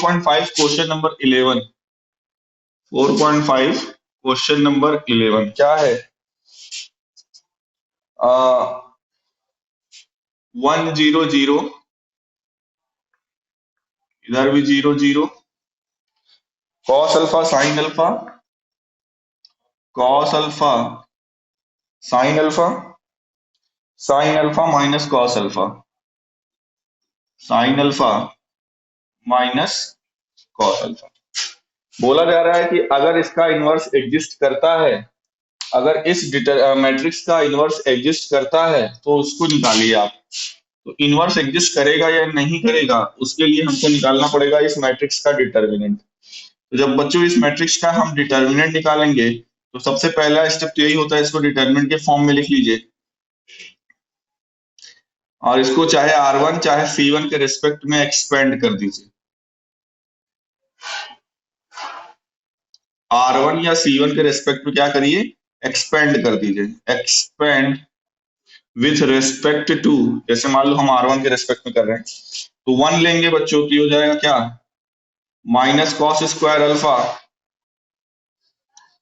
4.5 question number 11। 4.5 question number 11 क्या है? 100, इधर भी 00, cos alpha sine alpha, cos alpha sine alpha, sine alpha minus cos alpha, sine alpha minus cos alpha. बोला जा रहा है कि अगर इसका इनवर्स एग्जिस्ट करता है, अगर इस मैट्रिक्स का इनवर्स एग्जिस्ट करता है तो उसको निकालिए आप। तो इनवर्स एग्जिस्ट करेगा या नहीं करेगा, उसके लिए हमको निकालना पड़ेगा इस मैट्रिक्स का डिटर्मिनेंट। तो जब बच्चों इस मैट्रिक्स का हम डिटर्मिनेंट निकालेंगे तो सबसे पहला स्टेप तो यही होता है, इसको डिटर्मिनेंट के फॉर्म में लिख लीजिए और इसको चाहे R1 चाहे C1 के रिस्पेक्ट में एक्सपेंड कर दीजिए। R1 या C1 के रिस्पेक्ट में क्या करिए, एक्सपेंड कर दीजिए। एक्सपेंड विथ रिस्पेक्ट टू, जैसे मान लो हम R1 के रिस्पेक्ट में कर रहे हैं तो 1 लेंगे बच्चों की हो जाएगा क्या, minus cos square alpha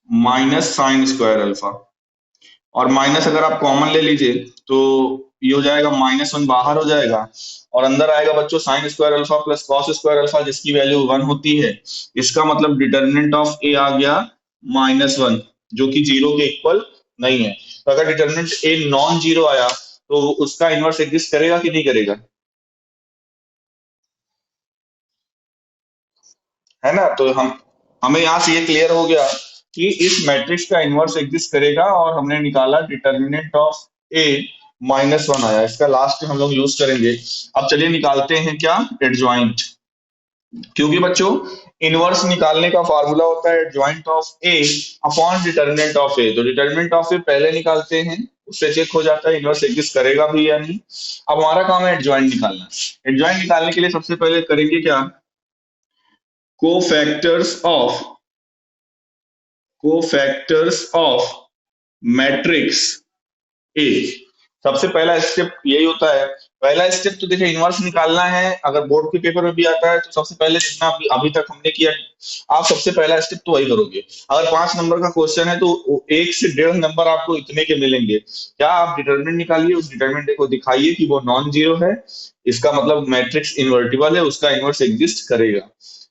minus sine square alpha, और माइनस अगर आप कॉमन ले लीजिए तो ये हो जाएगा -1 बाहर हो जाएगा और अंदर आएगा बच्चों sine square alpha plus cos square alpha जिसकी वैल्यू 1 होती है। इसका मतलब डिटर्मिनेंट ऑफ ए आ गया -1 जो कि 0 के इक्वल नहीं है। तो अगर डिटर्मिनेंट ए नॉन जीरो आया तो उसका इनवर्स एग्जिस्ट करेगा कि नहीं करेगा, है ना? तो हमें यहाँ से ये क्लियर हो गया कि इस मैट्रिक्स का इनवर्स एग्जिस्ट करेगा और हमने निकाला डिटर्मिनेंट ऑफ ए -1 आया। इसका लास्ट में हम लोग यूज करेंगे। अब चलिए निकालते हैं क्या, एडजॉइंट। क्योंकि बच्चों इनवर्स निकालने का फार्मूला होता है adjoint of A upon determinant of A. तो डिटर्मिनेंट ऑफ ए पहले निकालते हैं, उससे चेक हो जाता है इनवर्स एग्जिस्ट करेगा भी या नहीं। अब हमारा काम है एडजॉइंट निकालना। एडजॉइंट निकालने के लिए सबसे पहले करेंगे क्या, कोफैक्टर्स ऑफ मैट्रिक्स ए। सबसे पहला स्टेप यही होता है। पहला स्टेप तो देखिए इनवर्स निकालना है, अगर बोर्ड के पेपर में भी आता है तो सबसे पहले जितना अभी तक हमने किया आप सबसे पहला स्टेप तो वही करोगे। अगर 5 नंबर का क्वेश्चन है तो 1 से 1.5 नंबर आपको इतने के मिलेंगे। क्या आप डिटर्मिनेंट निकालिए, उस डिटर्मिनेंट को दिखाइए कि वो नॉन जीरो है, इसका मतलब मैट्रिक्स इन्वर्टिबल है, उसका इनवर्स एग्जिस्ट करेगा।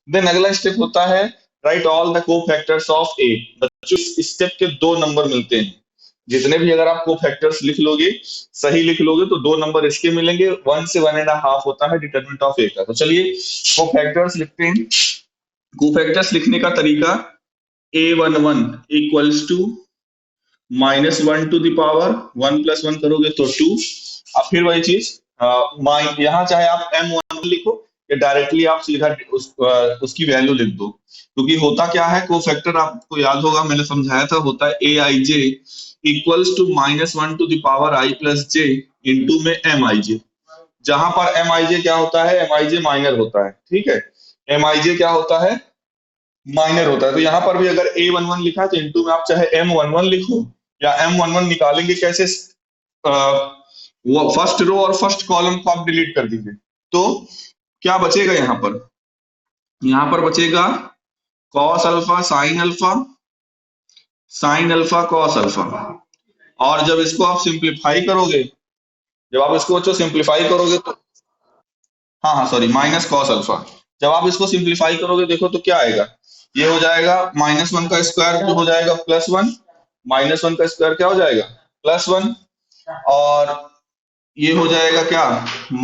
देन अगला स्टेप होता है write all the cofactors of A. बच्चों इस स्टेप के 2 नंबर मिलते हैं। जितने भी अगर आप कोफैक्टर्स लिख लोगे, सही लिख लोगे तो 2 नंबर इसके मिलेंगे। 1 से 1.5 होता है डिटरमिनेंट ऑफ ए का। तो चलिए कोफैक्टर्स लिखते हैं। कोफैक्टर्स लिखने का तरीका A11 equals to -1 to the power 1 + 1 करोगे तो 2। अब फिर वही चीज यहाँ चाहे आप M11 लिखो या डायरेक्टली आप सीधा उसकी वैल्यू लिख दो। क्योंकि होता क्या है, कोफैक्टर आपको याद होगा मैंने समझाया था, होता है Aij equals to -1 to the power I + j into में Mij। जहां पर Mij क्या होता है, Mij माइनर होता है। ठीक है, Mij क्या होता है, माइनर होता है। तो यहाँ पर भी अगर A11 लिखा तो इंटू में आप चाहे M11 लिखो या M11 निकालेंगे कैसे, वो फर्स्ट रो और फर्स्ट कॉलम को आप डिलीट कर दीजिए तो क्या बचेगा, यहाँ पर बचेगा cos alpha sine alpha, sine alpha cos alpha. और जब इसको आप सिंप्लीफाई करोगे, जब आप इसको बच्चों सिंप्लीफाई करोगे तो हाँ हाँ सॉरी माइनस कॉस अल्फा, जब आप इसको सिंप्लीफाई करोगे देखो तो क्या आएगा, ये हो जाएगा -1 का स्क्वायर जो हो जाएगा +1, -1 का स्क्वायर क्या हो जाएगा +1, और ये हो जाएगा क्या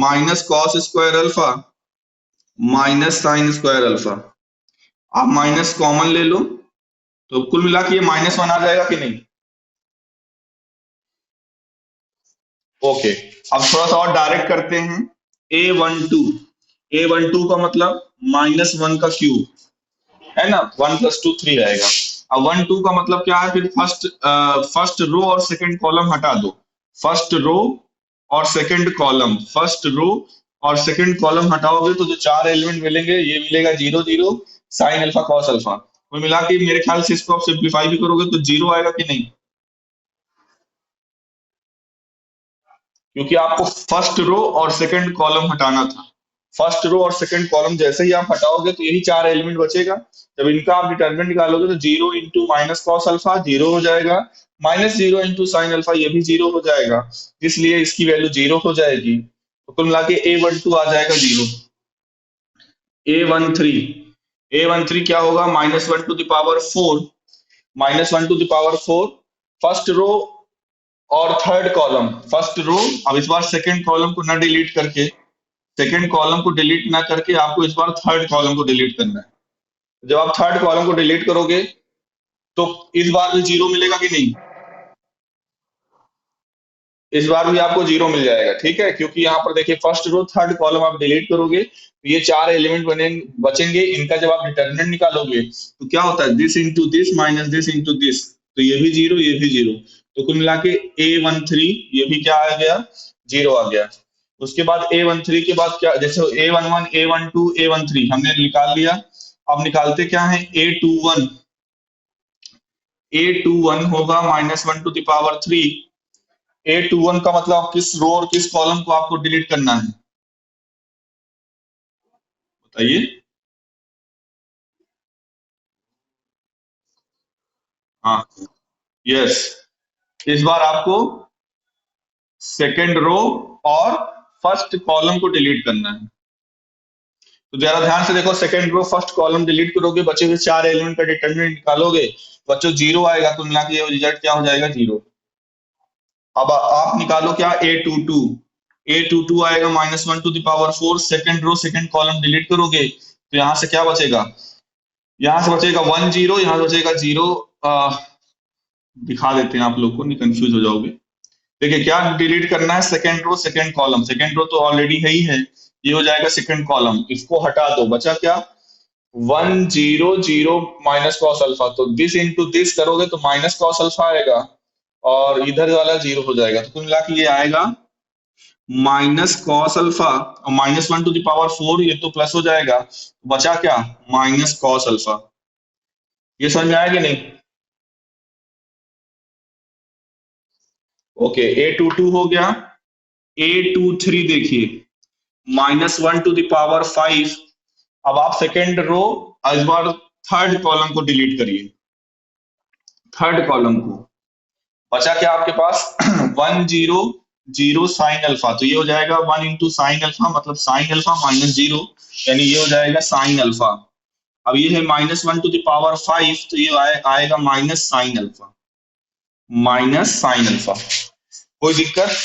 minus cos square alpha minus sine square alpha. आप माइनस कॉमन ले लो तो कुल मिला के ये -1 आ जाएगा कि नहीं। ओके, अब थोड़ा सा और डायरेक्ट करते हैं। A12 का मतलब -1 का क्यूब है ना, 1 + 2 3 आएगा। अब 1 2 का मतलब क्या है, फिर फर्स्ट रो और सेकंड कॉलम हटा दो। फर्स्ट रो और सेकंड कॉलम, फर्स्ट रो और सेकंड कॉलम हटाओगे तो जो 4 एलिमेंट मिलेंगे, ये मिलेगा 0 0 साइन अल्फा कॉस अल्फा। कुल मिला के मेरे ख्याल से इसको आप सिंप्लीफाई भी करोगे तो 0 आएगा कि नहीं, क्योंकि आपको फर्स्ट रो और सेकंड कॉलम हटाना था। फर्स्ट रो और सेकंड कॉलम जैसे ही आप हटाओगे तो यही चार एलिमेंट बचेगा। जब इनका आप डिटर्मिनेंट निकालोगे तो zero into minus cos alpha zero हो जाएगा, minus zero into sine alpha ये भी जीरो हो जाएगा, इसलिए इसकी वैल्यू जीरो हो जाएगी। तो कुल मिला के A12 आ जाएगा जीरो। A13, A13 क्या होगा, -1 to the power 4, -1 to the power 4 first row और थर्ड कॉलम। फर्स्ट रो, अब इस बार सेकंड कॉलम को ना डिलीट करके, सेकंड कॉलम को डिलीट ना करके आपको इस बार थर्ड कॉलम को डिलीट करना है। जब आप थर्ड कॉलम को डिलीट करोगे तो इस बार भी जीरो मिलेगा कि नहीं, इस बार भी आपको जीरो मिल जाएगा, ठीक है, क्योंकि यहाँ पर देखिए फर्स्ट रो थर्ड कॉलम आप डिलीट करोगे तो ये चार एलिमेंट बने बचेंगे, इनका जब आप डिटर्मिनेंट निकालोगे तो क्या होता है, this into this minus this into this, तो ये भी जीरो ये भी जीरो, तो कुल मिला के A13 ये भी क्या आ गया, जीरो आ गया। उसके बाद A13 के बाद क्या, जैसे A11 A12 A13 हमने निकाल लिया। अब निकालते क्या है, A21, A21 होगा -1 to the power 3। A21 का मतलब किस रो और किस कॉलम को आपको डिलीट करना है, बताइए। हाँ, यस, इस बार आपको सेकेंड रो और फर्स्ट कॉलम को डिलीट करना है। तो जरा ध्यान से देखो, second row first column delete करोगे, बचे हुए चार एलिमेंट का डिटरमिनेंट निकालोगे, बच्चों जीरो आएगा, कुल मिला के रिजल्ट क्या हो जाएगा, जीरो। अब आप निकालो क्या, A22, A22 आएगा -1 to the power 4, second row second column delete करोगे तो यहाँ से क्या बचेगा, यहाँ से बचेगा 1 जीरो, यहाँ से बचेगा जीरो। दिखा देते हैं आप लोग को, नहीं कंफ्यूज हो जाओगे। देखिए क्या डिलीट करना है, second row second column, second row तो ऑलरेडी है ही है, ये हो जाएगा सेकेंड कॉलम, इसको हटा दो, बचा क्या, 1 0 0 माइनस कॉस अल्फा, तो दिस इंटू दिस करोगे तो माइनस कॉस अल्फा आएगा और इधर वाला जीरो हो जाएगा, तो कुल मिला के ये आएगा माइनस कॉस अल्फा और -1 to the power 4 ये तो प्लस हो जाएगा, बचा क्या, माइनस कॉस अल्फा। ये समझ में आया कि नहीं, ओके। A22 हो गया। A23 देखिए, -1 to the power 5। अब आप सेकेंड रो, इस बार थर्ड कॉलम को डिलीट करिए, थर्ड कॉलम को, बचा क्या आपके पास 1 0 0 साइन अल्फा, तो ये हो जाएगा 1 इंटू साइन अल्फा, मतलब साइन अल्फा -0, यानी ये हो जाएगा साइन अल्फा। अब ये है -1 to the power 5, तो ये आएगा minus sine alpha, minus sine alpha. कोई दिक्कत,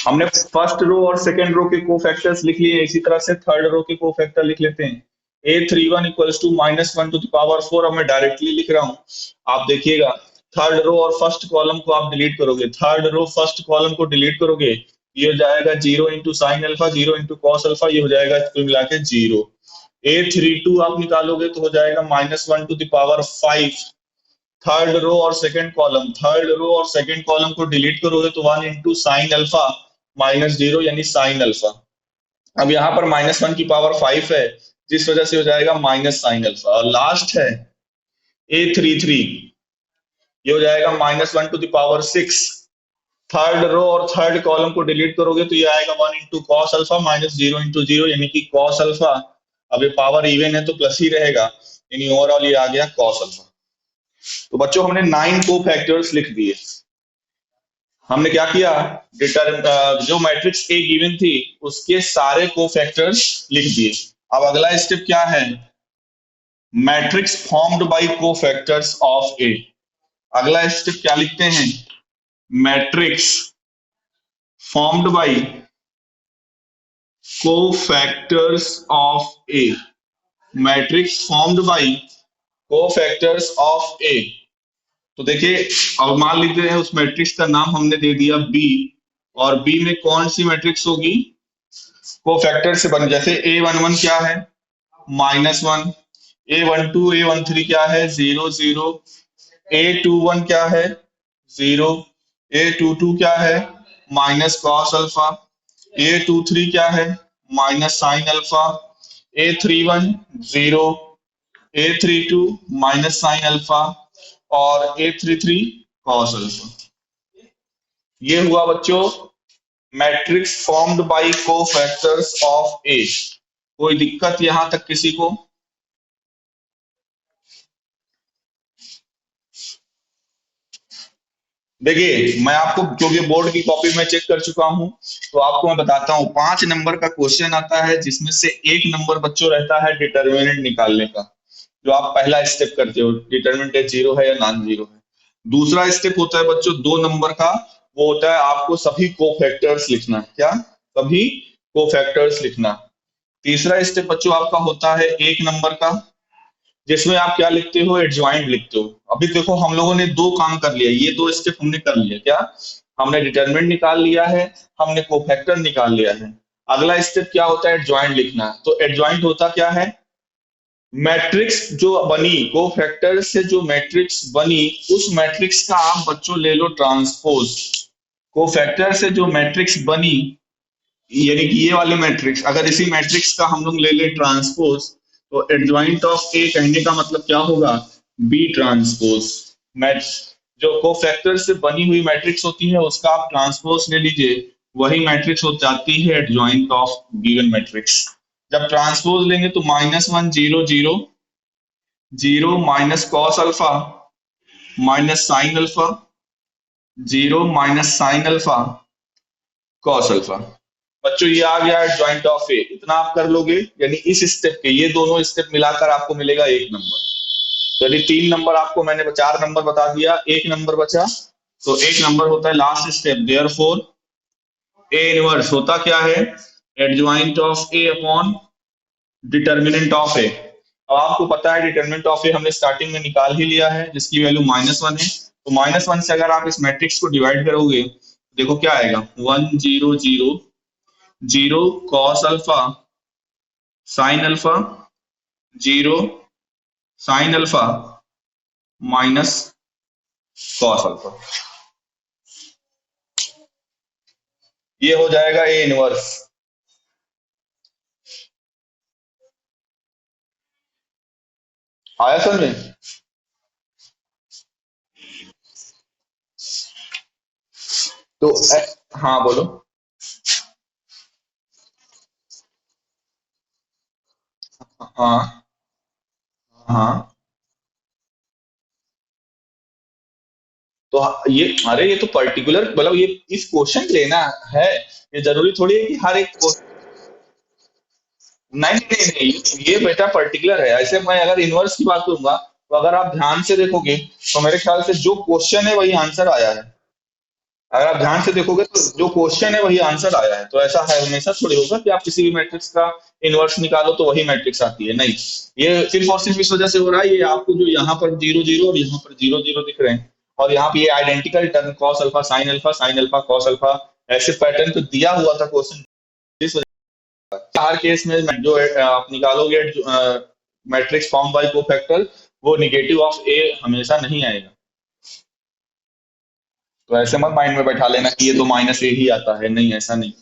हमने फर्स्ट रो और सेकेंड रो के कोफैक्टर्स लिख लिए, इसी तरह से थर्ड रो के कोफैक्टर लिख लेते हैं। A31 equals to -1 to the power 4, अब मैं डायरेक्टली लिख रहा हूँ, आप देखिएगा थर्ड रो और फर्स्ट कॉलम को आप डिलीट करोगे, थर्ड रो फर्स्ट कॉलम को डिलीट करोगे, ये हो जाएगा 0 into sine alpha 0 into cos alpha, ये हो जाएगा कुल मिला के जीरो। A32 आप निकालोगे तो हो जाएगा -1 to the power 5, third row और सेकंड कॉलम, थर्ड रो और सेकंड कॉलम को डिलीट करोगे तो 1 इंटू साइन अल्फा -0 यानी साइन अल्फा। अब यहाँ पर -1 की पावर 5 है, जिस वजह से हो जाएगा माइनस साइन अल्फा। और लास्ट है A33, ये हो जाएगा -1 to the power 6, third row और थर्ड कॉलम को डिलीट करोगे तो ये आएगा 1 into cos alpha -0 into zero यानी कि कॉस अल्फा। अब ये पावर इवन है तो प्लस ही रहेगा, यानी ओवरऑल ये आ गया कॉस अल्फा। तो बच्चों हमने 9 को फैक्टर्स लिख दिए। हमने क्या किया, जो मैट्रिक्स ए गिवन थी उसके सारे कोफैक्टर्स लिख दिए। अब अगला स्टेप क्या है, matrix formed by cofactors of A. अगला स्टेप क्या लिखते हैं, matrix formed by cofactors of A, matrix formed by cofactors of A. तो देखिए, अब मान लीजिए है उस मैट्रिक्स का नाम हमने दे दिया बी, और बी में कौन सी मैट्रिक्स होगी, कोफैक्टर से बन, जैसे A11 क्या है -1, A12 A13 क्या है 0 0, A21 क्या है 0, A22 क्या है माइनस कॉस अल्फा, A23 क्या है minus sine alpha, A31 0, A32 minus sine alpha और A33 कॉस अल्फा। ये हुआ बच्चों matrix formed by cofactors of A. कोई दिक्कत यहां तक किसी को? देखिए मैं आपको, क्योंकि बोर्ड की कॉपी में चेक कर चुका हूं, तो आपको मैं बताता हूं। 5 नंबर का क्वेश्चन आता है जिसमें से 1 नंबर बच्चों रहता है डिटर्मिनेंट निकालने का, जो आप पहला स्टेप करते हो, डिटर्मिनेंट जीरो है या नॉन जीरो है। दूसरा स्टेप होता है बच्चों 2 नंबर का, वो होता है आपको सभी कोफैक्टर्स लिखना। क्या? सभी कोफैक्टर्स लिखना। तीसरा स्टेप बच्चों आपका होता है 1 नंबर का, जिसमें आप क्या लिखते हो? एडजॉइंट लिखते हो। अभी देखो हम लोगों ने 2 काम कर लिया, ये 2 स्टेप हमने कर लिया। क्या? हमने डिटरमिनेंट निकाल लिया है, हमने कोफैक्टर निकाल लिया है। अगला स्टेप क्या होता है? एडजॉइंट लिखना। तो एडजॉइंट होता क्या है? मैट्रिक्स जो बनी, कोफैक्टर से जो मैट्रिक्स बनी, उस मैट्रिक्स का आप बच्चों ले लो ट्रांसपोज। कोफैक्टर से जो मैट्रिक्स बनी, यानी कि ये वाले मैट्रिक्स, अगर इसी मैट्रिक्स का हम लोग ले ले ट्रांसपोज, तो एडजॉइंट ऑफ ए कहने का मतलब क्या होगा? B transpose. मैट जो कोफैक्टर से बनी हुई मैट्रिक्स होती है उसका आप ट्रांसपोज ले लीजिए, वही मैट्रिक्स हो जाती है एडजॉइंट ऑफ गिवन मैट्रिक्स। जब ट्रांसपोज लेंगे तो -1 0 0 0 minus cos alpha minus sine alpha, 0 minus sine alpha cos alpha. बच्चों ये आ गया एडजॉइंट ऑफ ए। इतना आप कर लोगे, यानी इस स्टेप के ये दोनों स्टेप मिलाकर आपको मिलेगा 1 नंबर। तो यदि 3 नंबर आपको मैंने 4 नंबर बता दिया, 1 नंबर बचा, तो 1 नंबर होता है last step. Therefore A inverse होता क्या है? Adjoint of A upon determinant of A. अब आपको पता है डिटर्मिनेंट ऑफ ए हमने स्टार्टिंग में निकाल ही लिया है, जिसकी वैल्यू -1 है। तो -1 से अगर आप इस मैट्रिक्स को डिवाइड करोगे, देखो क्या आएगा? 1 0 0 0 cos alpha sine alpha, 0 sine alpha minus cos alpha. ये हो जाएगा ए इनवर्स। आया समझ में? तो हाँ बोलो। हाँ हाँ। तो ये, अरे ये तो पर्टिकुलर, मतलब ये इस क्वेश्चन लेना है, ये जरूरी थोड़ी है कि हर एक नहीं नहीं नहीं, ये बेटा पर्टिकुलर है। ऐसे मैं अगर इनवर्स की बात करूंगा, तो अगर आप ध्यान से देखोगे तो मेरे ख्याल से जो क्वेश्चन है वही आंसर आया है। अगर आप ध्यान से देखोगे तो जो क्वेश्चन है वही आंसर आया है। तो ऐसा है हमेशा थोड़ी होगा कि आप किसी भी मैट्रिक्स का इनवर्स निकालो तो वही मैट्रिक्स आती है, नहीं। ये सिर्फ और सिर्फ इस वजह से हो रहा है, ये आपको जो यहाँ पर 0 0 और यहाँ पर 0 0 दिख रहे हैं, और यहाँ पे ये identical term cos alpha sine alpha cos alpha, ऐसे पैटर्न तो दिया हुआ था क्वेश्चन। इस वजह से हर केस में जो आप निकालोगे मैट्रिक्स फॉर्म बाय कोफैक्टर, वो निगेटिव ऑफ ए हमेशा नहीं आएगा। तो ऐसे मत माइंड में बैठा लेना कि ये तो -a ही आता है, नहीं, ऐसा नहीं।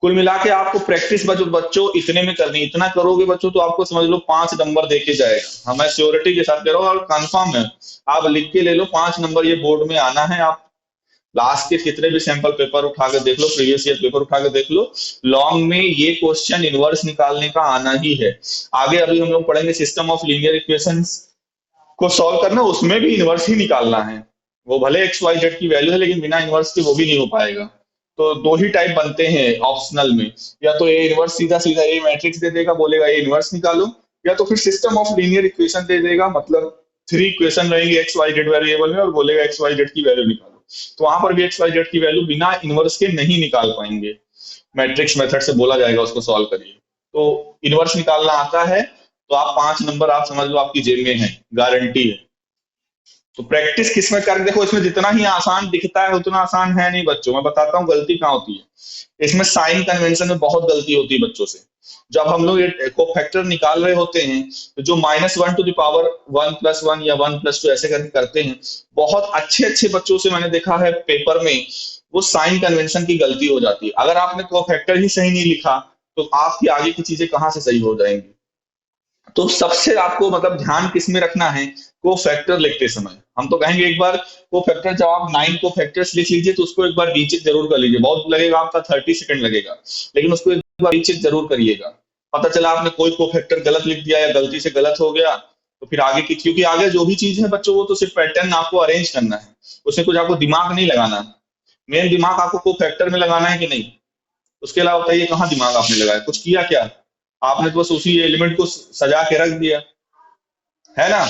कुल मिला के आपको प्रैक्टिस बच्चों इतने में करनी, इतना करोगे बच्चों तो आपको समझ लो 5 नंबर देके जाएगा। हमें श्योरिटी के साथ कह रहा हूँ और कंफर्म है। आप लिख के ले लो, 5 नंबर ये बोर्ड में आना है। आप लास्ट के कितने भी सैंपल पेपर उठा के देख लो, प्रीवियस ईयर पेपर उठा के देख लो, लॉन्ग में ये क्वेश्चन इनवर्स निकालने का आना ही है। आगे अभी हम लोग पढ़ेंगे सिस्टम ऑफ लीनियर इक्वेशंस को सॉल्व करना, उसमें भी इनवर्स ही निकालना है। वो भले एक्स वाई जेड की वैल्यू है, लेकिन बिना इनवर्स के वो भी नहीं हो पाएगा। तो दो ही टाइप बनते हैं ऑप्शनल में, या तो ए इनवर्स सीधा सीधा ए मैट्रिक्स दे देगा, बोलेगा ए इनवर्स निकालो, या तो फिर सिस्टम ऑफ लीनियर इक्वेशन दे देगा, मतलब 3 इक्वेशन रहेंगी एक्स वाई जेड वेरिएबल में, और बोलेगा एक्स वाई जेड की वैल्यू निकालो। तो वहां पर भी एक्स वाई जेड की वैल्यू बिना इनवर्स के नहीं निकाल पाएंगे, मैट्रिक्स मेथड से बोला जाएगा उसको सॉल्व करिए। तो इनवर्स निकालना आता है तो आप 5 नंबर आप समझ लो आपकी जेब में है, गारंटी है। तो प्रैक्टिस किसमें कर, देखो इसमें जितना ही आसान दिखता है उतना आसान है नहीं बच्चों। मैं बताता हूँ गलती कहाँ होती है। इसमें साइन कन्वेंशन में बहुत गलती होती है बच्चों से। जब हम लोग ये कोफैक्टर निकाल रहे होते हैं, तो जो -1 to the power 1 + 1 या 1 + 2 ऐसे करके करते हैं, बहुत अच्छे अच्छे बच्चों से मैंने देखा है पेपर में वो साइन कन्वेंशन की गलती हो जाती है। अगर आपने कोफैक्टर ही सही नहीं लिखा, तो आपकी आगे की चीजें कहाँ से सही हो जाएंगी? तो सबसे आपको मतलब ध्यान किस में रखना है, को फैक्टर लिखते समय हम तो कहेंगे एक बार को फैक्टर, जब आप 9 को फैक्टर्स लिख लीजिए तो उसको एक बार रीचेक जरूर कर लीजिए, बहुत लगेगा आपका 30 सेकंड लगेगा, लेकिन उसको एक बार रीचेक जरूर करिएगा। पता चला आपने कोई को फैक्टर गलत लिख दिया या गलती से गलत हो गया, तो फिर आगे की, क्योंकि आगे जो भी चीज है बच्चों वो तो सिर्फ पैटर्न आपको अरेंज करना है, उसमें कुछ आपको दिमाग नहीं लगाना। मेन दिमाग आपको को फैक्टर में लगाना है कि नहीं, उसके अलावा बताइए कहाँ दिमाग आपने लगाया, कुछ किया क्या? आपने तो बस उसी एलिमेंट को सजा के रख दिया, है ना।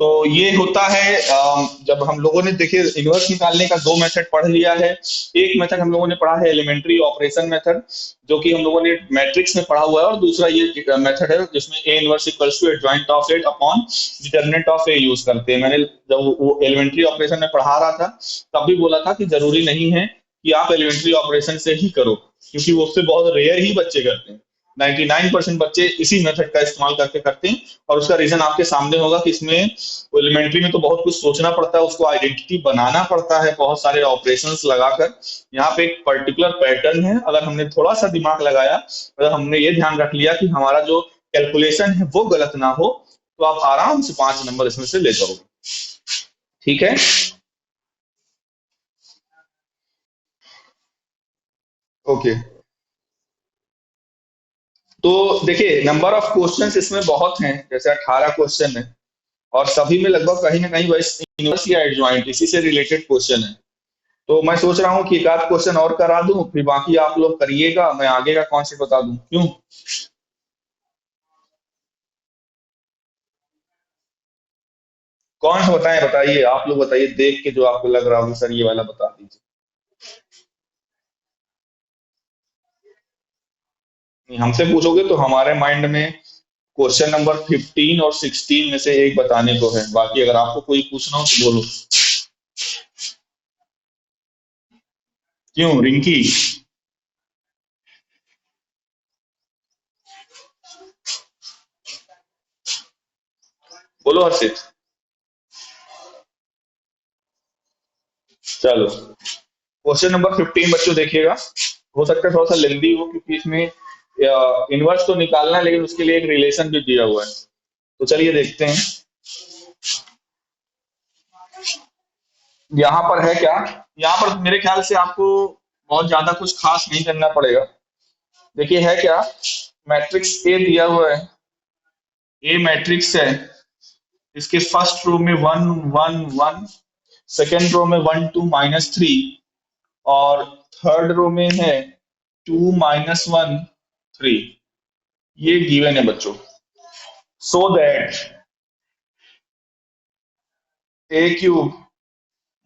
तो ये होता है जब हम लोगों ने देखिए इनवर्स निकालने का दो मेथड पढ़ लिया है। एक मेथड हम लोगों ने पढ़ा है एलिमेंट्री ऑपरेशन मेथड, जो कि हम लोगों ने मैट्रिक्स में पढ़ा हुआ है, और दूसरा ये मेथड है जिसमें A inverse equals to adjoint of A upon determinant of A use करते हैं। मैंने जब वो एलिमेंट्री ऑपरेशन में पढ़ा रहा था तब भी बोला था कि जरूरी नहीं है कि आप एलिमेंट्री ऑपरेशन से ही करो, क्योंकि वो उससे बहुत रेयर ही बच्चे करते हैं। 99% बच्चे इसी मेथड का इस्तेमाल करके करते हैं, और उसका रीजन आपके सामने होगा कि इसमें एलिमेंट्री में तो बहुत कुछ सोचना पड़ता है, उसको आइडेंटिटी बनाना पड़ता है बहुत सारे ऑपरेशंस लगाकर। यहाँ पे एक पर्टिकुलर पैटर्न है, अगर हमने थोड़ा सा दिमाग लगाया, अगर हमने ये ध्यान रख लिया कि हमारा जो कैलकुलेशन है वो गलत ना हो, तो आप आराम से 5 नंबर इसमें से ले जाओगे। ठीक है। ओके। तो देखिए नंबर ऑफ क्वेश्चंस इसमें बहुत हैं, जैसे 18 क्वेश्चन है, और सभी में लगभग कहीं ना कहीं वैसे इनवर्स या एडजॉइंट इसी से रिलेटेड क्वेश्चन है। तो मैं सोच रहा हूँ कि एक आध क्वेश्चन और करा दूं, फिर बाकी आप लोग करिएगा, मैं आगे का कॉन्सेप्ट बता दूं, क्यों? कौन सा बताएं, बताइए आप लोग बताइए, देख के जो आपको लग रहा हो कि सर ये वाला बता दीजिए। नहीं, हमसे पूछोगे तो हमारे माइंड में क्वेश्चन नंबर 15 और 16 में से एक बताने को है, बाकी अगर आपको कोई पूछना हो तो बोलो। क्यों रिंकी? बोलो हर्षित। चलो, क्वेश्चन नंबर 15 बच्चों देखिएगा, हो सकता है थोड़ा सा लेंदी हो, क्योंकि इसमें इनवर्स तो निकालना है लेकिन उसके लिए एक रिलेशन भी दिया हुआ है। तो चलिए देखते हैं। यहाँ पर है क्या, यहाँ पर मेरे ख्याल से आपको बहुत ज्यादा कुछ खास नहीं करना पड़ेगा। देखिए है क्या, मैट्रिक्स ए दिया हुआ है, ए मैट्रिक्स है, इसके फर्स्ट रो में 1 1 1, सेकेंड रो में 1 2 -3, और थर्ड रो में है 2 -1 3। ये गिवन है बच्चों। So that a³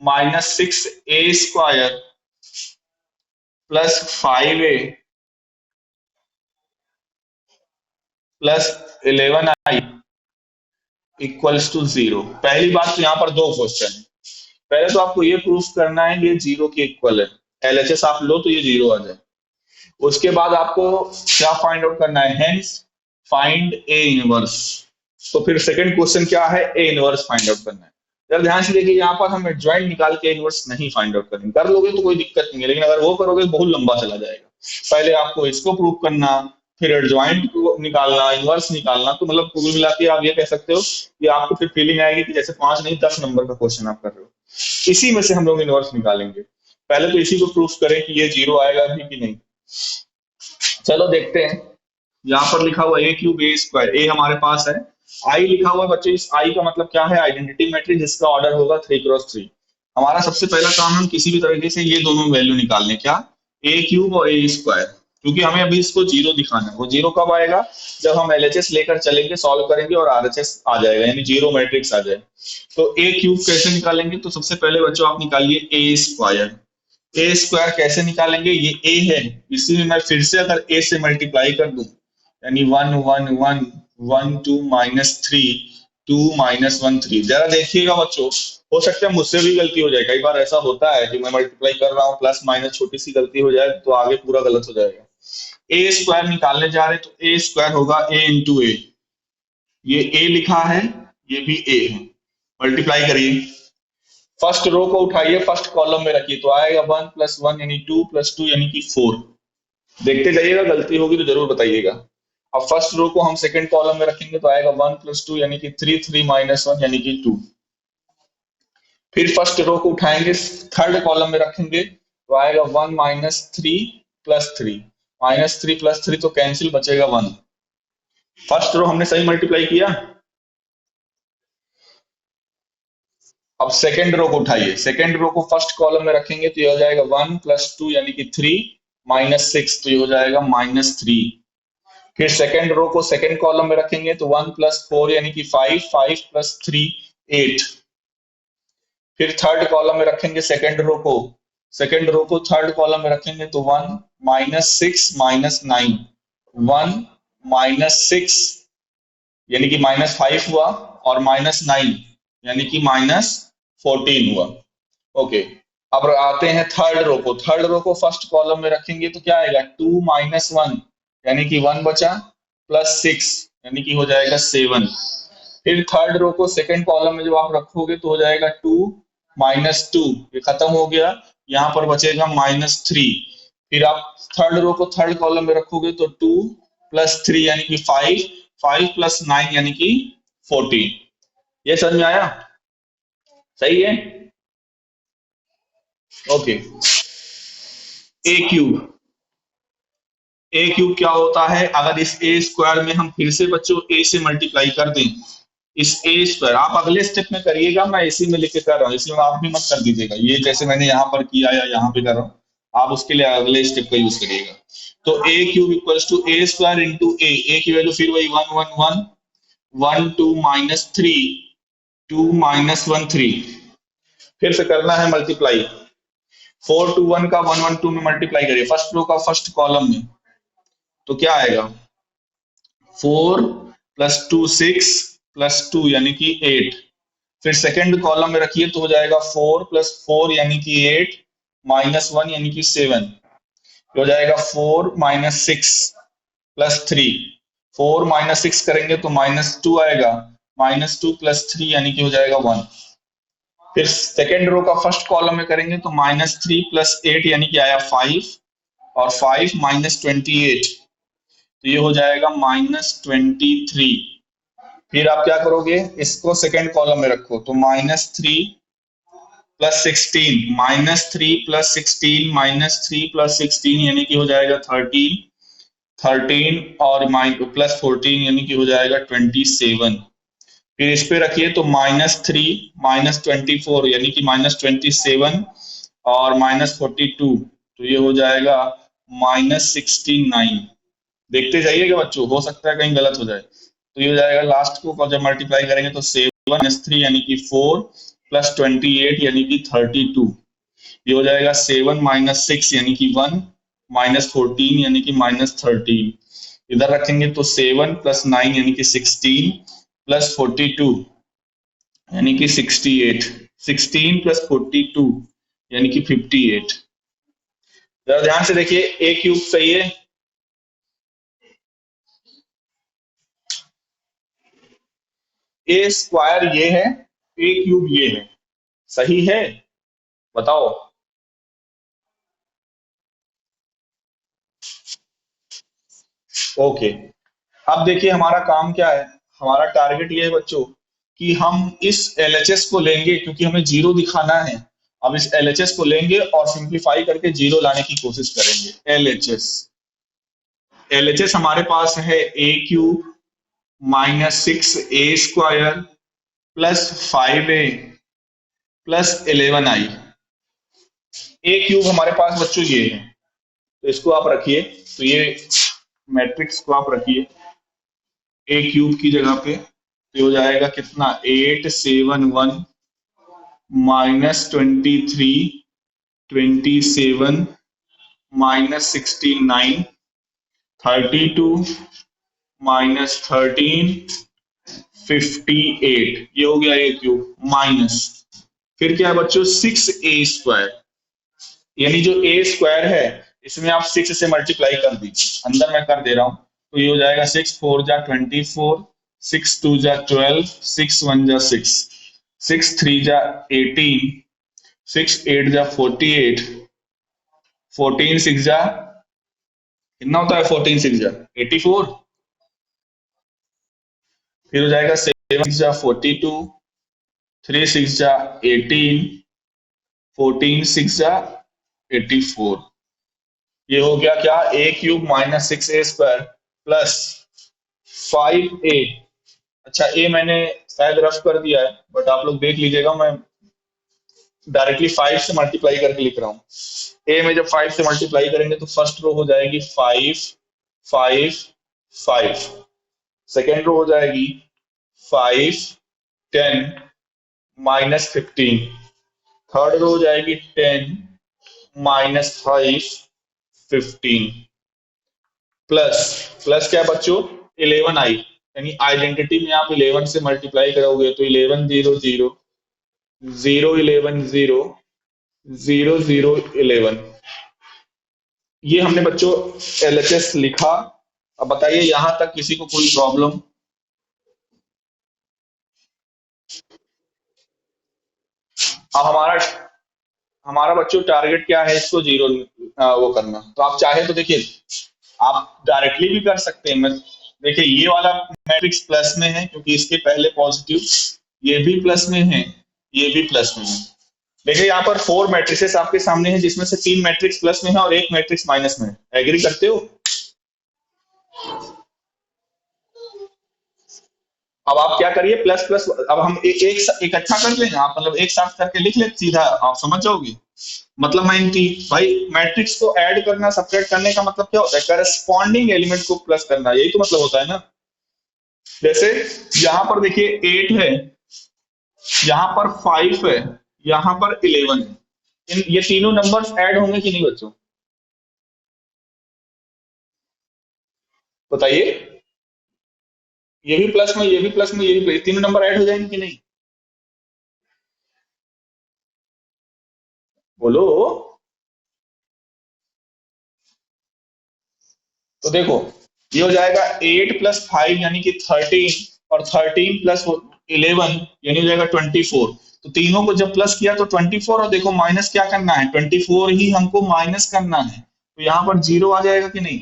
-6a² +5a +11i equals to 0। पहली बात तो यहाँ पर दो क्वेश्चन है। पहले तो आपको ये प्रूफ करना है ये जीरो के इक्वल है, एलएचएस आप लो तो ये जीरो आ जाए। उसके बाद आपको क्या फाइंड आउट करना है, हेंस फाइंड ए इनवर्स। तो फिर सेकंड क्वेश्चन क्या है, ए इनवर्स फाइंड आउट करना है। जरा ध्यान से देखिए, यहाँ पर हम एडजॉइंट निकाल के इनवर्स नहीं फाइंड आउट करेंगे, कर लोगे तो कोई दिक्कत नहीं है, लेकिन अगर वो करोगे तो बहुत लंबा चला जाएगा। पहले आपको इसको प्रूव करना, फिर एडजॉइंट को निकालना, इनवर्स निकालना, तो मतलब कुल मिला के आप ये कह सकते हो कि आपको फिर फीलिंग आएगी कि जैसे 5 नहीं 10 नंबर का क्वेश्चन आप कर रहे हो। इसी में से हम लोग इनवर्स निकालेंगे। पहले तो इसी को प्रूफ करें कि ये जीरो आएगा भी कि नहीं। चलो देखते हैं। यहाँ पर लिखा हुआ a³ a हमारे पास है, आई लिखा हुआ है बच्चे, इस आई का मतलब क्या है, आइडेंटिटी मैट्रिक्स जिसका ऑर्डर होगा 3 × 3। हमारा सबसे पहला काम है किसी भी तरीके से ये दोनों वैल्यू निकालने, क्या, a³ और a², क्योंकि हमें अभी इसको जीरो दिखाना है। वो जीरो कब आएगा, जब हम एलएचएस लेकर चलेंगे, सॉल्व करेंगे और आरएचएस आ जाएगा, यानी जीरो मैट्रिक्स आ जाए। तो a³ कैसे निकालेंगे, तो सबसे पहले बच्चों आप निकालिए a²। a² कैसे निकालेंगे, ये a है, इसी में मैं फिर से अगर a से मल्टीप्लाई कर दूं, यानी 1 1 1 1 2 -3 2 -1 3। जरा देखिएगा बच्चों, हो सकता है मुझसे भी गलती हो जाए, कई बार ऐसा होता है कि मैं मल्टीप्लाई कर रहा हूँ प्लस माइनस छोटी सी गलती हो जाए तो आगे पूरा गलत हो जाएगा। a² निकालने जा रहे हैं तो a² होगा a × a। ये a लिखा है, ये भी a है, मल्टीप्लाई करिए। फर्स्ट रो को उठाइए, फर्स्ट कॉलम में रखिए, तो आएगा 1 + 1 यानी 2 + 2 यानी कि 4। देखते जाइएगा, गलती होगी तो जरूर बताइएगा। अब फर्स्ट रो को हम सेकंड कॉलम में रखेंगे तो आएगा 1 + 2 यानी कि 3, 3 - 1 यानी कि 2। फिर फर्स्ट रो को उठाएंगे, थर्ड कॉलम में रखेंगे तो आएगा 1 - 3 + 3। -3 + 3 तो कैंसिल, बचेगा 1। फर्स्ट रो हमने सही मल्टीप्लाई किया। अब सेकंड रो को उठाइए, सेकंड रो को फर्स्ट कॉलम में रखेंगे तो ये हो जाएगा 1 + 2 यानी कि 3 -6 तो ये हो जाएगा -3। फिर सेकंड रो को सेकंड कॉलम में रखेंगे तो 1 + 4 यानी कि 5, 5 + 3 8। फिर थर्ड कॉलम में रखेंगे सेकंड रो को, सेकंड रो को थर्ड कॉलम में रखेंगे तो 1 - 6 - 9, 1 - 6 यानी कि -5 हुआ, और -9 यानी कि -14 हुआ। ओके। अब आते हैं थर्ड रो को, थर्ड रो को फर्स्ट कॉलम में रखेंगे तो क्या आएगा 2 - 1 यानी कि 1 बचा, +6 यानी कि हो जाएगा 7। फिर थर्ड रो को सेकंड कॉलम में जब आप रखोगे तो हो जाएगा 2 - 2, ये खत्म हो गया, यहाँ पर बचेगा -3। फिर आप थर्ड रो को थर्ड कॉलम में रखोगे तो 2 + 3 यानी कि 5, 5 + 9 यानी कि 14। ये समझ में आया? सही है। ओके। ए क्यूब, ए क्यूब क्या होता है? अगर इस ए स्क्वायर में हम फिर से बच्चों ए से मल्टीप्लाई कर दें, इस ए स्क्वायर, आप अगले स्टेप में करिएगा, मैं इसी में लिख के कर रहा हूँ, इसमें आप भी मत कर दीजिएगा, ये जैसे मैंने यहाँ पर किया या यहाँ पे कर रहा हूँ, आप उसके लिए अगले स्टेप का यूज करिएगा। तो A cube equals to A square into A की वैल्यू फिर वही 1 1 1, 1 2 -3, 2 -1 3। फिर से करना है मल्टीप्लाई, 4 2 1 का 1 1 2 में मल्टीप्लाई करिए, फर्स्ट रो का फर्स्ट कॉलम में, तो क्या आएगा 4 + 2 6 + 2 यानी कि 8। फिर सेकंड कॉलम में रखिए तो हो जाएगा 4 + 4 यानी कि 8, -1 यानी कि 7, हो जाएगा 4 - 6 + 3। 4 - 6 करेंगे तो -2 आएगा, -2 + 3 यानी कि हो जाएगा 1। फिर सेकेंड रो का फर्स्ट कॉलम में करेंगे तो -3 + 8 यानी कि आया 5, और 5 - 28 तो ये हो जाएगा -23। फिर आप क्या करोगे, इसको सेकेंड कॉलम में रखो तो -3 + 16, -3 + 16, -3 + 16 यानी कि हो जाएगा 13, 13 और +14 यानी कि हो जाएगा 27। फिर इस पे रखिए तो -3 -24 यानी कि -27 और -42 तो ये हो जाएगा -69। देखते जाइएगा बच्चों, हो सकता है कहीं गलत हो जाए, तो ये हो जाएगा लास्ट को जब मल्टीप्लाई करेंगे तो 7 - 3 यानी कि 4 + 28 यानी कि 32, ये हो जाएगा 7 - 6 यानी कि 1, -14 यानी कि -13। इधर रखेंगे तो 7 + 9 यानी कि 16 + 42 यानी कि 68, 16 + 42 यानी कि 58। जरा ध्यान से देखिए, ए क्यूब सही है, ए स्क्वायर ये है, ए क्यूब ये है, सही है? बताओ। ओके। अब देखिए हमारा काम क्या है, हमारा टारगेट ये है बच्चों कि हम इस एलएचएस को लेंगे, क्योंकि हमें जीरो दिखाना है। अब इस एलएचएस को लेंगे और सिंप्लीफाई करके जीरो लाने की कोशिश करेंगे। एलएचएस, एलएचएस हमारे पास है ए क्यूब -6a² +5a +11i। ए क्यूब हमारे पास बच्चों ये है, तो इसको आप रखिए, तो ये मैट्रिक्स को आप रखिए ए क्यूब की जगह पे, तो हो जाएगा कितना 871 -23 27 -69 32 -13 58, ये हो गया ए क्यूब माइनस, फिर क्या है बच्चों 6a², यानी जो ए स्क्वायर है इसमें आप 6 से मल्टीप्लाई कर दीजिए, अंदर मैं कर दे रहा हूं, तो ये हो जाएगा 6 4 जा 24, 6 2 जा 12, 6 1 जा 6, 6 3 जा 18, 6 8 जा 48, 14 6 जा कितना होता है 14 सिक्स जा 84, फिर हो जाएगा 7 सिक्स जा 42, 3 सिक्स जा 18, 14 सिक्स जा 84। ये हो गया क्या, ए cube minus 6a² plus 5a। अच्छा ए मैंने शायद रफ कर दिया है, बट आप लोग देख लीजिएगा, मैं डायरेक्टली 5 से मल्टीप्लाई करके लिख रहा हूँ। ए में जब 5 से मल्टीप्लाई करेंगे तो फर्स्ट रो हो जाएगी 5 5 5, सेकेंड रो हो जाएगी 5 10 -15, थर्ड रो हो जाएगी 10 -5 15, प्लस प्लस क्या बच्चों 11i, यानी आइडेंटिटी में आप 11 से मल्टीप्लाई करोगे तो 11 0 0 0 11 0 0 0 11। ये हमने बच्चों एलएचएस लिखा। अब बताइए यहां तक किसी को कोई प्रॉब्लम? अब हमारा हमारा बच्चों टारगेट क्या है, इसको जीरो वो करना। तो आप चाहे तो देखिए आप डायरेक्टली भी कर सकते हैं। मैं देखिए ये वाला मैट्रिक्स प्लस में है क्योंकि इसके पहले पॉजिटिव, ये भी प्लस में है, ये भी प्लस में है। देखिए यहाँ पर 4 मैट्रिसेस आपके सामने हैं जिसमें से 3 मैट्रिक्स प्लस में है और एक मैट्रिक्स माइनस में है। एग्री करते हो? अब आप क्या करिए, प्लस प्लस, अब हम एक इकट्ठा कर लें, आप मतलब एक साथ करके लिख ले, सीधा आप समझ जाओगे। मतलब मैं इनकी भाई मैट्रिक्स को ऐड करना, सब्ट्रैक्ट करने का मतलब क्या होता है, करस्पॉन्डिंग एलिमेंट को प्लस करना, यही तो मतलब होता है ना। जैसे यहाँ पर देखिए 8 है, यहाँ पर 5 है, यहाँ पर 11 है। ये तीनों नंबर्स ऐड होंगे कि नहीं बच्चों, बताइए। ये भी प्लस में, ये भी प्लस में, ये भी प्लस, तीनों नंबर ऐड हो जाएंगे कि नहीं, बोलो। तो देखो ये हो जाएगा 8 + 5 यानी कि 13, और 13 + 11 यानी हो जाएगा 24। तो तीनों को जब प्लस किया तो 24, और देखो माइनस क्या करना है, 24 ही हमको माइनस करना है, तो यहाँ पर जीरो आ जाएगा कि नहीं।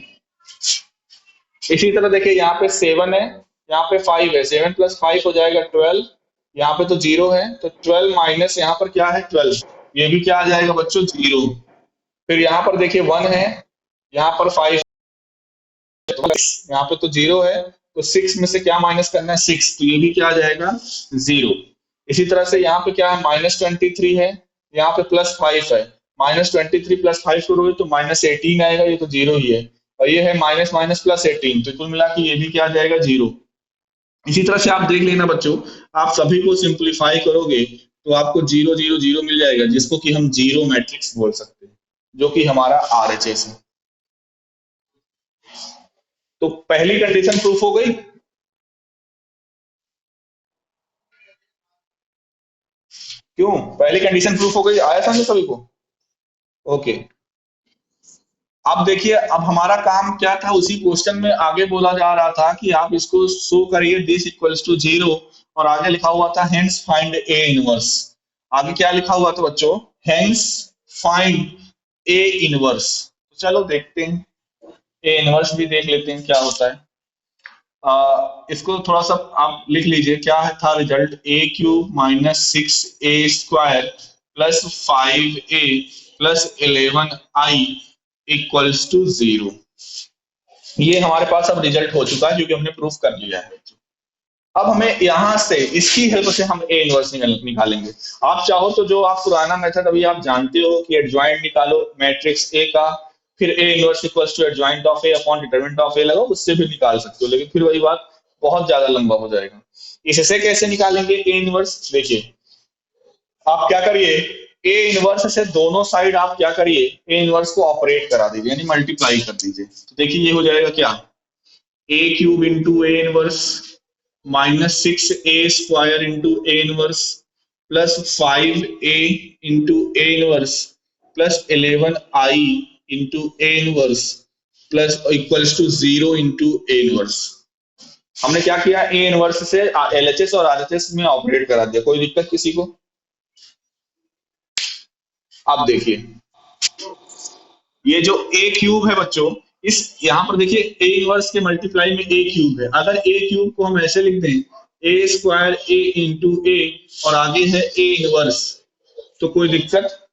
इसी तरह देखिए यहाँ पे 7 है, यहाँ पे 5 है, 7 + 5 हो जाएगा 12, यहाँ पे तो जीरो है, तो 12 माइनस यहाँ पर क्या है 12, ये भी क्या आ जाएगा बच्चों जीरो। फिर यहाँ पर देखिए 1 है, यहाँ पर 5, यहाँ पे तो जीरो है, तो 6 में से क्या माइनस करना है 6, तो ये भी क्या आ जाएगा जीरो। इसी तरह से यहाँ पे क्या है -23 है, यहाँ पे +5 है, -23 + 5 करोगे तो -18 आएगा, ये तो जीरो ही है। और ये है माइनस माइनस +18, तो कुल मिला के ये भी क्या आ जाएगा जीरो। इसी तरह से आप देख लेना बच्चों, आप सभी को सिंप्लीफाई करोगे तो आपको 0 0 0 मिल जाएगा, जिसको कि हम जीरो मैट्रिक्स बोल सकते हैं, जो कि हमारा आरएचएस है। तो पहली कंडीशन प्रूफ हो गई। क्यों, पहली कंडीशन प्रूफ हो गई, आया समझ सभी को? ओके। अब देखिए अब हमारा काम क्या था, उसी क्वेश्चन में आगे बोला जा रहा था कि आप इसको शो करिए दिस इक्वल्स टू जीरो, और आगे लिखा हुआ था हेंस फाइंड ए इनवर्स। आगे क्या लिखा हुआ था बच्चों, हेंस फाइंड ए इनवर्स। तो चलो देखते हैं, ए इनवर्स भी देख लेते हैं क्या होता है। इसको थोड़ा सा आप लिख लीजिए, क्या है था result, a³ -6a² +5a +11i equals to zero. ये हमारे पास अब रिजल्ट हो चुका है क्योंकि हमने प्रूफ कर लिया है। अब हमें यहां से इसकी हेल्प से हम ए इनवर्स निकालेंगे। आप चाहो तो जो आप पुराना मेथड अभी आप जानते हो कि एडजॉइंट निकालो मैट्रिक्स ए का, फिर A inverse equals to adjoint of A upon determinant of A लगाओ, उससे भी निकाल सकते हो, लेकिन फिर वही बात बहुत ज्यादा लंबा हो जाएगा। इससे कैसे निकालेंगे ए इनवर्स, देखिए आप क्या करिए, ए इनवर्स से दोनों साइड आप क्या करिए, ए इनवर्स को ऑपरेट करा दीजिए, यानी मल्टीप्लाई कर दीजिए। तो देखिए ये हो जाएगा क्या, a³ into A inverse -6a² into A inverse +5a into A inverse +11i into A inverse plus equals to zero into A inverse. हमने क्या किया, ए इनवर्स से एलएचएस और आरएचएस में ऑपरेट करा दिया। कोई दिक्कत किसी को? आप देखिए ये जो ए क्यूब है बच्चों, इस यहाँ पर देखिए ए इनवर्स के मल्टीप्लाई में ए क्यूब है, अगर ए क्यूब को हम ऐसे लिख दें ए स्क्वायर ए इंटू ए और आगे है ए इनवर्स, तो कोई दिक्कत?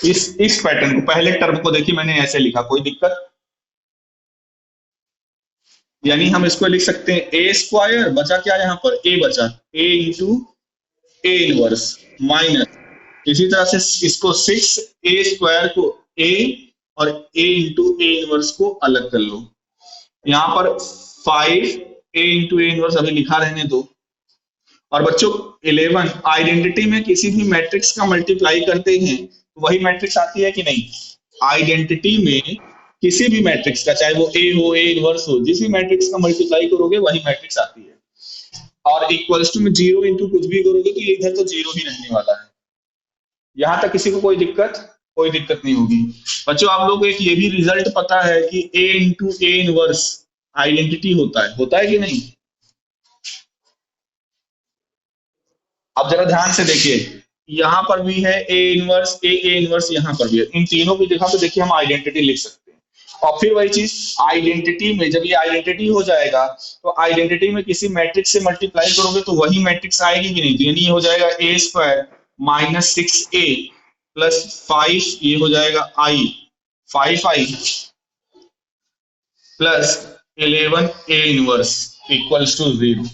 इस पैटर्न को, पहले टर्म को देखिए मैंने ऐसे लिखा, कोई दिक्कत? यानी हम इसको लिख सकते हैं ए स्क्वायर, बचा क्या यहाँ पर, ए बचा, ए इंटू ए इनवर्स माइनस, इसी तरह से इसको सिक्स ए स्क्वायर को ए और ए इंटू ए इनवर्स को अलग कर लो। यहाँ पर five A into A inverse अभी लिखा रहने दो। और बच्चों 11 आइडेंटिटी में किसी भी मैट्रिक्स का मल्टीप्लाई करते हैं तो वही मैट्रिक्स आती है कि नहीं? आइडेंटिटी में किसी भी मैट्रिक्स का, चाहे वो ए हो ए इनवर्स हो, जिस भी मैट्रिक्स का मल्टीप्लाई करोगे वही मैट्रिक्स आती है। और इक्वल्स टू में जीरो इंटू कुछ भी करोगे तो ये इधर तो जीरो ही रहने वाला है। यहां तक किसी को कोई दिक्कत? कोई दिक्कत नहीं होगी। बच्चों आप लोगों को एक ये भी रिजल्ट पता है कि ए इंटू ए इनवर्स आइडेंटिटी होता है कि नहीं? अब जरा ध्यान से देखिए, यहां पर भी है ए इनवर्स यहां पर भी है, इन तीनों की जगह पे देखिए हम आइडेंटिटी लिख सकते हैं। और फिर वही चीज आइडेंटिटी में, जब ये आइडेंटिटी हो जाएगा तो आइडेंटिटी में किसी मैट्रिक्स से मल्टीप्लाई करोगे तो वही मैट्रिक्स आएगी कि नहीं? तो यानी ये हो जाएगा A square minus six A plus five, ये हो जाएगा I, five I plus 11 A inverse equals to zero.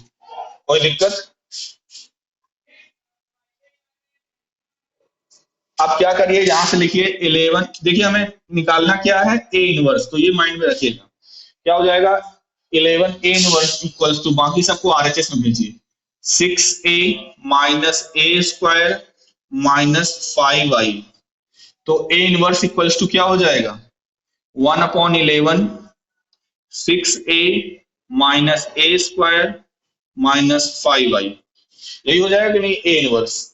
कोई दिक्कत? आप क्या करिए, यहां से लिखिए 11, देखिए हमें निकालना क्या है, ए इनवर्स, तो ये माइंड में रखिएगा। क्या हो जाएगा? 11 ए इनवर्स इक्वल्स टू, बाकी सबको आरएचएस में भेजिए, सिक्स ए माइनस ए स्क्वायर माइनस फाइव आई। तो ए इनवर्स इक्वल्स टू क्या हो जाएगा? 1/11 सिक्स ए माइनस ए स्क्वायर माइनस फाइव आई, यही हो जाएगा कि नहीं ए इनवर्स?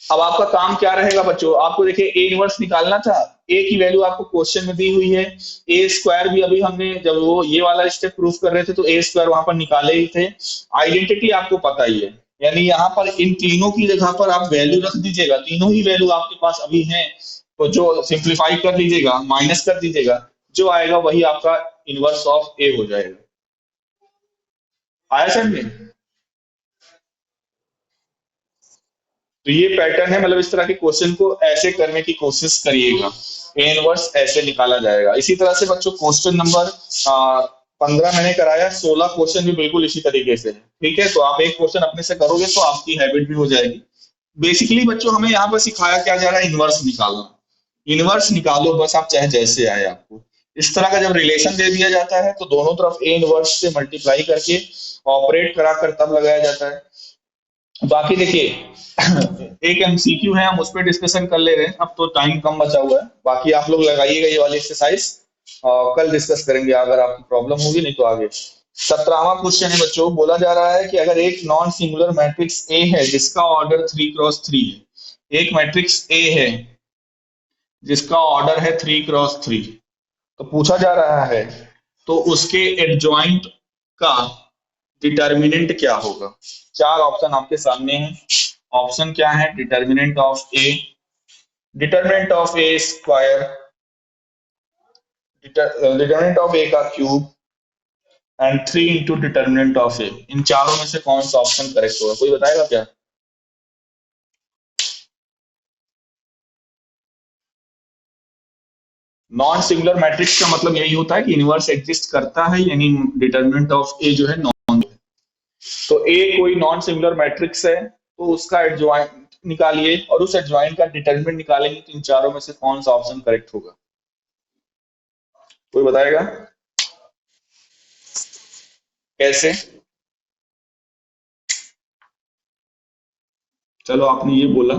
अब आपका काम क्या रहेगा बच्चों, आपको देखिए ए इनवर्स निकालना था, ए की वैल्यू आपको क्वेश्चन में दी हुई है, ए स्क्वायर भी अभी हमने जब वो ये वाला स्टेप प्रूफ कर रहे थे तो ए स्क्वायर वहां पर निकाले ही थे, आइडेंटिटी आपको पता ही है, यानी यहाँ पर इन तीनों की जगह पर आप वैल्यू रख दीजिएगा, तीनों ही वैल्यू आपके पास अभी हैं, तो जो सिंप्लीफाई कर लीजिएगा, माइनस कर दीजिएगा, जो आएगा वही आपका इनवर्स ऑफ ए हो जाएगा। आया समझ में? तो ये पैटर्न है, मतलब इस तरह के क्वेश्चन को ऐसे करने की कोशिश करिएगा, ए इनवर्स ऐसे निकाला जाएगा। इसी तरह से बच्चों क्वेश्चन नंबर 15 मैंने कराया, 16 क्वेश्चन भी बिल्कुल इसी तरीके से है, ठीक है? तो आप एक क्वेश्चन अपने से करोगे तो आपकी हैबिट भी हो जाएगी। बेसिकली बच्चों हमें यहाँ पर सिखाया क्या जा रहा है, इनवर्स निकालना, इनवर्स निकालो बस आप, चाहे जैसे आए आपको। इस तरह का जब रिलेशन दे दिया जाता है तो दोनों तरफ ए इनवर्स से मल्टीप्लाई करके ऑपरेट कराकर तब लगाया जाता है। बाकी देखिए एक एमसीक्यू है, हम उस पर डिस्कशन कर ले रहे हैं, अब तो टाइम कम बचा हुआ है, बाकी आप लोग लगाइएगा ये वाली एक्सरसाइज, कल डिस्कस करेंगे अगर आपको प्रॉब्लम होगी, नहीं तो आगे। 17वां क्वेश्चन है बच्चों, बोला जा रहा है कि अगर एक नॉन सिंगुलर मैट्रिक्स ए है जिसका ऑर्डर 3x3 है, एक मैट्रिक्स ए है जिसका ऑर्डर है 3x3, तो पूछा जा रहा है तो उसके एडजॉइंट का डिटर्मिनेंट क्या होगा? चार ऑप्शन आपके सामने हैं। ऑप्शन क्या है? Determinant of A, determinant of A square, determinant of A का cube and 3 into determinant of A. इन चारों में से कौन सा ऑप्शन करेक्ट होगा, कोई बताएगा क्या? नॉन सिंगुलर मैट्रिक्स का मतलब यही होता है कि इनवर्स एग्जिस्ट करता है, यानी डिटर्मिनेंट ऑफ ए जो है नॉन, तो ए कोई नॉन सिंगुलर मैट्रिक्स है तो उसका एडजॉइंट निकालिए और उस एडजॉइंट का डिटर्मिनेंट निकालेंगे, तो इन चारों में से कौन सा ऑप्शन करेक्ट होगा, कोई बताएगा? कैसे? चलो आपने ये बोला,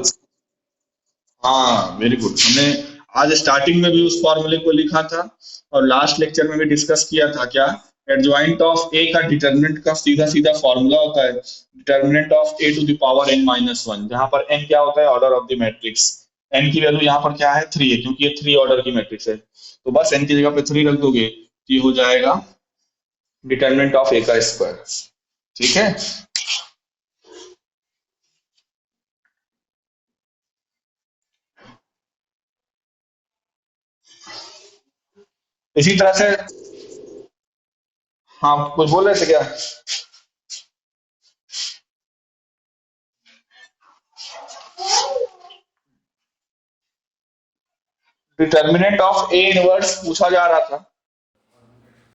हाँ वेरी गुड, हमने आज स्टार्टिंग में भी उस फॉर्मूले को लिखा था और लास्ट लेक्चर में भी डिस्कस किया था, क्या? एडजॉइंट ऑफ ए का डिटर्मिनेंट का सीधा सीधा फॉर्मूला होता है determinant of A to the power n minus one, जहां पर n क्या होता है? Order of the matrix. n की वैल्यू यहाँ पर क्या है? 3 है, क्योंकि ये 3 ऑर्डर की मैट्रिक्स है, तो बस n की जगह पे 3 रख दोगे तो ये हो जाएगा डिटर्मिनेंट ऑफ ए का स्क्वायर, ठीक है? इसी तरह से, हाँ कुछ बोल रहे थे क्या? डिटर्मिनेंट ऑफ ए इनवर्स पूछा जा रहा था।